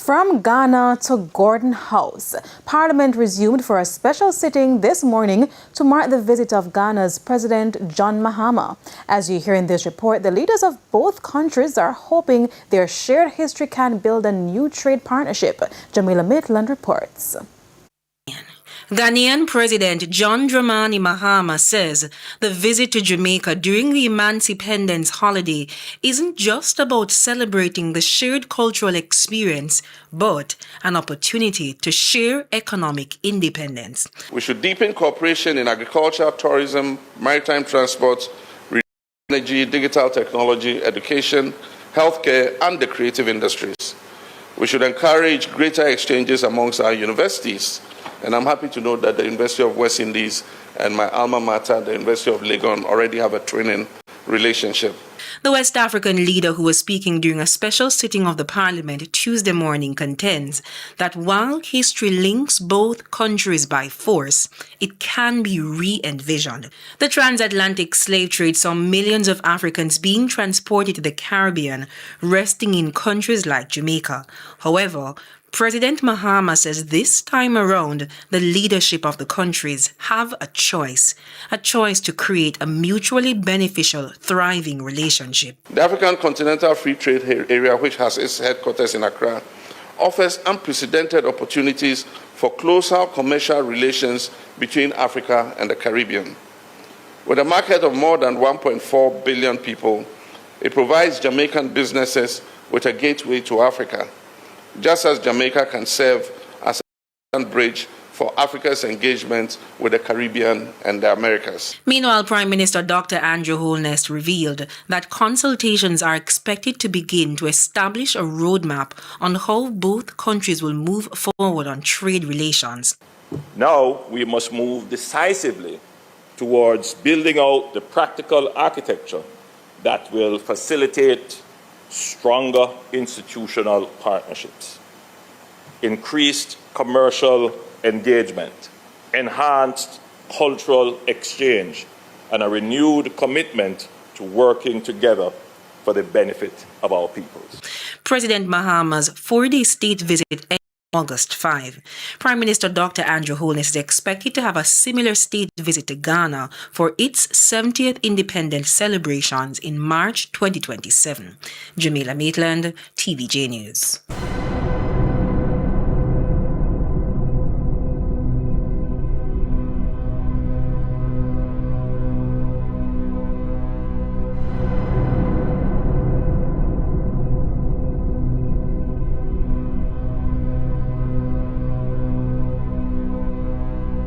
From Ghana to Gordon House, Parliament resumed for a special sitting this morning to mark the visit of Ghana's President John Mahama. As you hear in this report, the leaders of both countries are hoping their shared history can build a new trade partnership. Jamaila Maitland reports. Ghanaian President John Mahama says the visit to Jamaica during the Emancipendence holiday isn't just about celebrating the shared cultural experience, but an opportunity to share economic independence. We should deepen cooperation in agriculture, tourism, maritime transport, energy, digital technology, education, healthcare, and the creative industries. We should encourage greater exchanges amongst our universities. And I'm happy to note that the University of West Indies and my alma mater, the University of Legon, already have a training relationship. The West African leader who was speaking during a special sitting of the Parliament Tuesday morning contends that while history links both countries by force, it can be re-envisioned. The transatlantic slave trade saw millions of Africans being transported to the Caribbean, resting in countries like Jamaica. However, President Mahama says this time around, the leadership of the countries have a choice to create a mutually beneficial, thriving relationship. The African Continental Free Trade Area, which has its headquarters in Accra, offers unprecedented opportunities for closer commercial relations between Africa and the Caribbean. With a market of more than 1.4 billion people, it provides Jamaican businesses with a gateway to Africa, just as Jamaica can serve as a bridge for Africa's engagement with the Caribbean and the Americas. Meanwhile, Prime Minister Dr. Andrew Holness revealed that consultations are expected to begin to establish a roadmap on how both countries will move forward on trade relations. Now we must move decisively towards building out the practical architecture that will facilitate stronger institutional partnerships, increased commercial engagement, enhanced cultural exchange, and a renewed commitment to working together for the benefit of our peoples. President Mahama's 4-day state visit ends August 5. Prime Minister Dr. Andrew Holness is expected to have a similar state visit to Ghana for its 70th independence celebrations in March 2027. Jamaila Maitland, TVJ News.